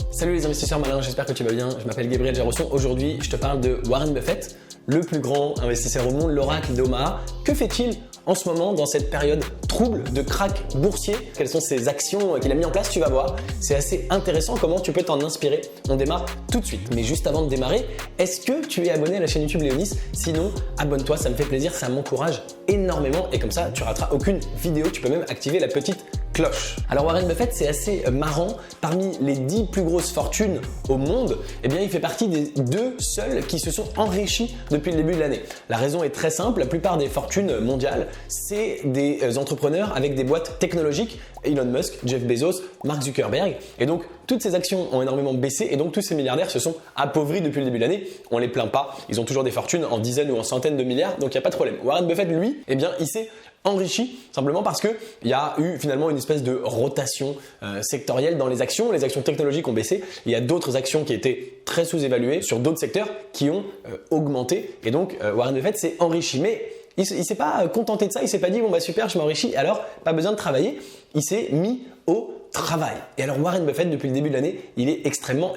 Salut les investisseurs malins, j'espère que tu vas bien. Je m'appelle Gabriel Jarosson. Aujourd'hui, je te parle de Warren Buffett, le plus grand investisseur au monde, l'oracle d'Omaha. Que fait-il en ce moment dans cette période trouble de krach boursier? Quelles sont ses actions qu'il a mis en place? Tu vas voir. C'est assez intéressant comment tu peux t'en inspirer. On démarre tout de suite. Mais juste avant de démarrer, est-ce que tu es abonné à la chaîne YouTube Léonis? Sinon, abonne-toi, ça me fait plaisir, ça m'encourage énormément et comme ça, tu rateras aucune vidéo. Tu peux même activer la petite cloche. Alors Warren Buffett, c'est assez marrant. Parmi les 10 plus grosses fortunes au monde, eh bien, il fait partie des 2 seuls qui se sont enrichis depuis le début de l'année. La raison est très simple. La plupart des fortunes mondiales, c'est des entrepreneurs avec des boîtes technologiques. Elon Musk, Jeff Bezos, Mark Zuckerberg. Et donc, toutes ces actions ont énormément baissé et donc tous ces milliardaires se sont appauvris depuis le début de l'année. On les plaint pas. Ils ont toujours des fortunes en dizaines ou en centaines de milliards, donc il n'y a pas de problème. Warren Buffett, lui, eh bien, il s'est enrichi simplement parce qu'il y a eu finalement une espèce de rotation sectorielle dans les actions. Les actions technologiques ont baissé. Il y a d'autres actions qui étaient très sous-évaluées sur d'autres secteurs qui ont augmenté. Et donc, Warren Buffett s'est enrichi. Mais il ne s'est pas contenté de ça. Il ne s'est pas dit, bon bah super, je m'enrichis, alors pas besoin de travailler. Il s'est mis au travail. Et alors Warren Buffett, depuis le début de l'année, il est extrêmement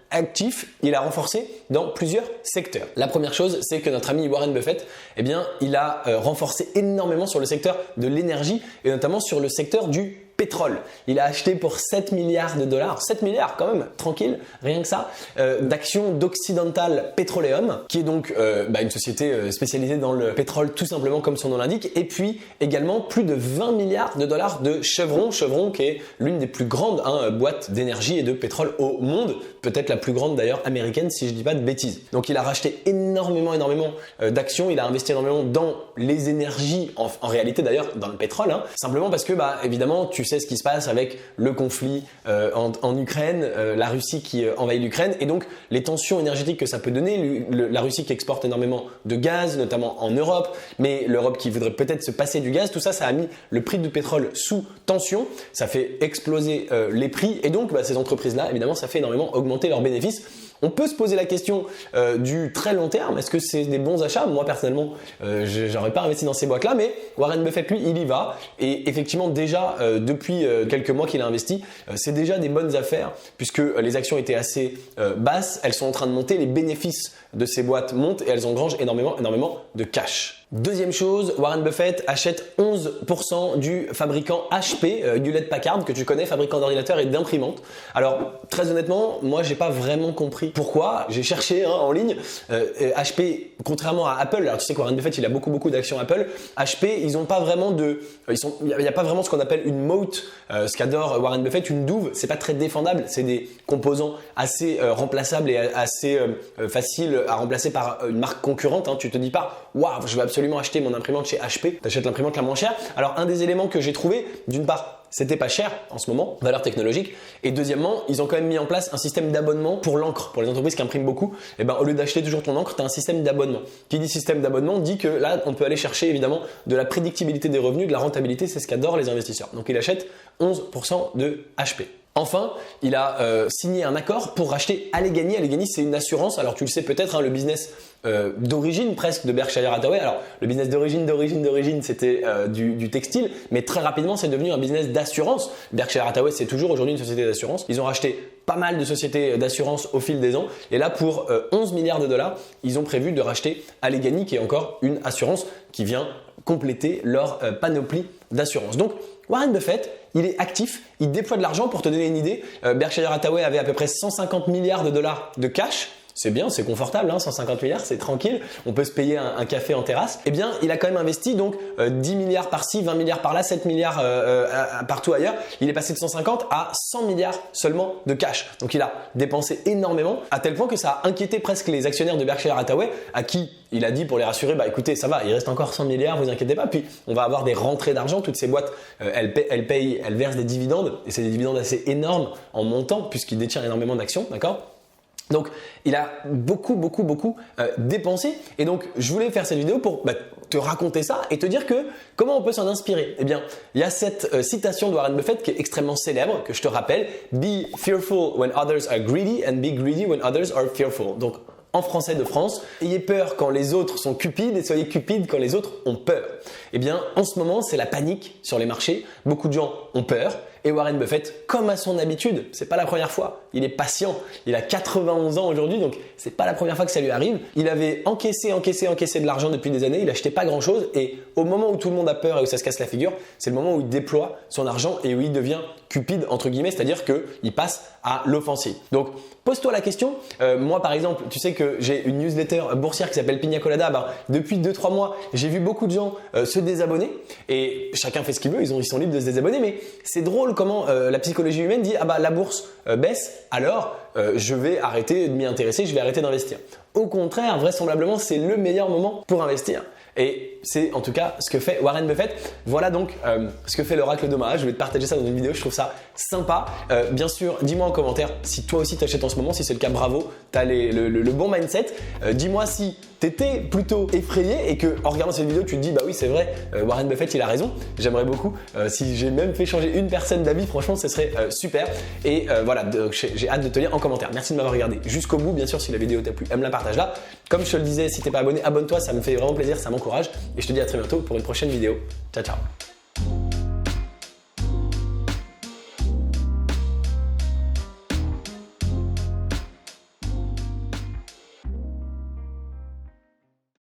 actif. Il a renforcé dans plusieurs secteurs. La première chose, c'est que notre ami Warren Buffett, eh bien, il a renforcé énormément sur le secteur de l'énergie et notamment sur le secteur du pétrole. Il a acheté pour 7 milliards de dollars, 7 milliards quand même, tranquille, rien que ça, d'actions d'Occidental Petroleum, qui est donc une société spécialisée dans le pétrole tout simplement comme son nom l'indique, et puis également plus de 20 milliards de dollars de Chevron, Chevron qui est l'une des plus grandes boîtes d'énergie et de pétrole au monde, peut-être la plus grande d'ailleurs américaine si je dis pas de bêtises. Donc il a racheté énormément d'actions, il a investi énormément dans les énergies, en réalité d'ailleurs dans le pétrole, simplement parce que évidemment tu sais ce qui se passe avec le conflit en Ukraine, la Russie qui envahit l'Ukraine et donc les tensions énergétiques que ça peut donner, la Russie qui exporte énormément de gaz, notamment en Europe, mais l'Europe qui voudrait peut-être se passer du gaz, tout ça, ça a mis le prix du pétrole sous tension, ça fait exploser les prix et donc ces entreprises-là, évidemment, ça fait énormément augmenter leurs bénéfices. On peut se poser la question du très long terme. Est-ce que c'est des bons achats? Moi, personnellement, j'aurais pas investi dans ces boîtes-là, mais Warren Buffett, lui, il y va. Et effectivement, déjà, depuis quelques mois qu'il a investi, c'est déjà des bonnes affaires puisque les actions étaient assez basses. Elles sont en train de monter. Les bénéfices de ces boîtes montent et elles engrangent énormément de cash. Deuxième chose, Warren Buffett achète 11% du fabricant HP, Hewlett Packard, que tu connais, fabricant d'ordinateurs et d'imprimantes. Alors, très honnêtement, moi, j'ai pas vraiment compris pourquoi. J'ai cherché en ligne. HP, contrairement à Apple, alors tu sais que Warren Buffett, il a beaucoup d'actions Apple. HP, ils ont pas vraiment il y a pas vraiment ce qu'on appelle une moat, ce qu'adore Warren Buffett, une douve. C'est pas très défendable. C'est des composants assez remplaçables et assez faciles à remplacer par une marque concurrente. Tu te dis pas, waouh, je vais absolument acheter mon imprimante chez HP. Tu achètes l'imprimante la moins chère. Alors, un des éléments que j'ai trouvé, d'une part, c'était pas cher en ce moment, valeur technologique. Et deuxièmement, ils ont quand même mis en place un système d'abonnement pour l'encre. Pour les entreprises qui impriment beaucoup, au lieu d'acheter toujours ton encre, tu as un système d'abonnement. Qui dit système d'abonnement dit que là, on peut aller chercher évidemment de la prédictibilité des revenus, de la rentabilité. C'est ce qu'adorent les investisseurs. Donc, il achète 11% de HP. Enfin, il a signé un accord pour racheter Allegheny. Allegheny, c'est une assurance. Alors, tu le sais peut-être, le business d'origine presque de Berkshire Hathaway. Alors, le business d'origine, c'était du textile, mais très rapidement, c'est devenu un business d'assurance. Berkshire Hathaway, c'est toujours aujourd'hui une société d'assurance. Ils ont racheté pas mal de sociétés d'assurance au fil des ans. Et là, pour 11 milliards de dollars, ils ont prévu de racheter Allegheny, qui est encore une assurance qui vient compléter leur panoplie d'assurance. Donc, Warren Buffett, il est actif, il déploie de l'argent. Pour te donner une idée, Berkshire Hathaway avait à peu près 150 milliards de dollars de cash. C'est bien, c'est confortable, 150 milliards, c'est tranquille, on peut se payer un café en terrasse. Eh bien, il a quand même investi donc 10 milliards par-ci, 20 milliards par-là, 7 milliards partout ailleurs. Il est passé de 150 à 100 milliards seulement de cash. Donc, il a dépensé énormément à tel point que ça a inquiété presque les actionnaires de Berkshire Hathaway à qui il a dit pour les rassurer, écoutez, ça va, il reste encore 100 milliards, vous inquiétez pas. Puis, on va avoir des rentrées d'argent. Toutes ces boîtes, elles versent des dividendes et c'est des dividendes assez énormes en montant puisqu'il détient énormément d'actions, d'accord ? Donc, il a beaucoup dépensé et donc je voulais faire cette vidéo pour te raconter ça et te dire que comment on peut s'en inspirer. Eh bien, il y a cette citation de Warren Buffett qui est extrêmement célèbre, que je te rappelle. Be fearful when others are greedy and be greedy when others are fearful. Donc, en français de France, ayez peur quand les autres sont cupides et soyez cupides quand les autres ont peur. Eh bien, en ce moment, c'est la panique sur les marchés. Beaucoup de gens ont peur Et Warren Buffett, comme à son habitude, c'est pas la première fois, il est patient. Il a 91 ans aujourd'hui, donc c'est pas la première fois que ça lui arrive. Il avait encaissé de l'argent depuis des années, il achetait pas grand chose et au moment où tout le monde a peur et où ça se casse la figure, c'est le moment où il déploie son argent et où il devient cupide entre guillemets, c'est-à-dire qu'il passe à l'offensive. Donc pose-toi la question, moi par exemple, tu sais que j'ai une newsletter boursière qui s'appelle Pina Colada, depuis 2-3 mois, j'ai vu beaucoup de gens se désabonner et chacun fait ce qu'il veut, ils sont libres de se désabonner, mais c'est drôle comment la psychologie humaine dit la bourse baisse, alors je vais arrêter de m'y intéresser, je vais arrêter d'investir. Au contraire, vraisemblablement, c'est le meilleur moment pour investir. Et c'est en tout cas ce que fait Warren Buffett. Voilà donc ce que fait l'oracle d'Omaha. Je vais te partager ça dans une vidéo, je trouve ça sympa. Bien sûr, dis-moi en commentaire si toi aussi t'achètes en ce moment. Si c'est le cas, bravo, tu as le bon mindset. Dis-moi si t'étais plutôt effrayé et que en regardant cette vidéo tu te dis bah oui c'est vrai, Warren Buffett il a raison. J'aimerais beaucoup. Si j'ai même fait changer une personne d'avis, franchement ce serait super. Et voilà, j'ai hâte de te lire en commentaire. Merci de m'avoir regardé jusqu'au bout. Bien sûr, si la vidéo t'a plu, aime-la, partage-la. Comme je te le disais, si t'es pas abonné, abonne-toi, ça me fait vraiment plaisir, ça m'encourage. Et je te dis à très bientôt pour une prochaine vidéo. Ciao ciao.